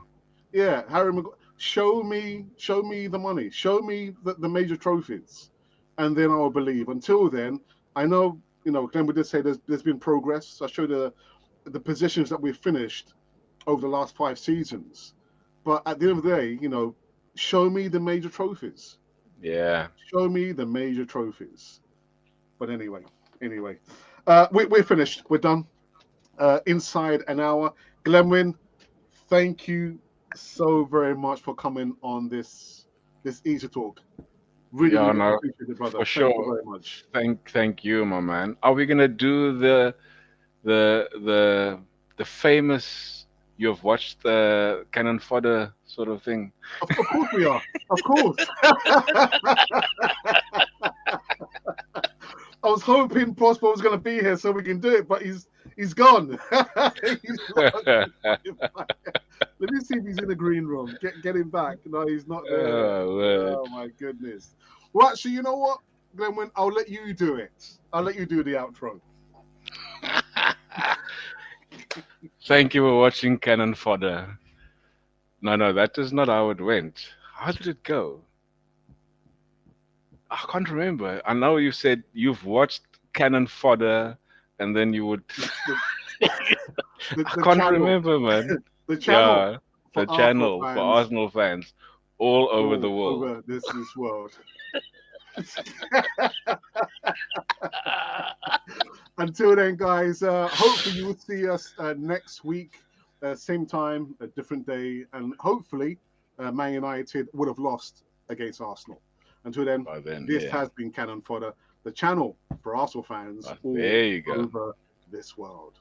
Yeah, Harry Maguire. Show me the money. Show me the major trophies, and then I will believe. Until then, I know, Glenn, we did say there's been progress. I showed the positions that we've finished over the last 5 seasons, but at the end of the day, show me the major trophies. Yeah. Show me the major trophies. But anyway, we're finished. We're done. Inside an hour. Glenwyn, thank you so very much for coming on this Easy Talk. Really appreciate it, brother. For sure. Thank you very much. Thank you, my man. Are we gonna do the famous you've watched the Cannon Fodder sort of thing? Of course we are. Of course. I was hoping Prosper was going to be here so we can do it, but he's gone. He's gone. Let me see if he's in the green room. Get him back. No, he's not there. Oh my goodness. Well, actually, you know what, Glenwyn? I'll let you do it. I'll let you do the outro. Thank you for watching Cannon Fodder. No, that is not how it went. How did it go? I can't remember. I know you said you've watched Cannon Fodder, and then you would. I can't channel. remember, man. The channel. Yeah, the For channel Arsenal for fans. Arsenal fans all over the world. Over this world. Until then, guys, hopefully you will see us next week, same time, a different day, and hopefully Man United would have lost against Arsenal. Until then, this has been Cannon Fodder, the channel for Arsenal fans all there you go. over this world.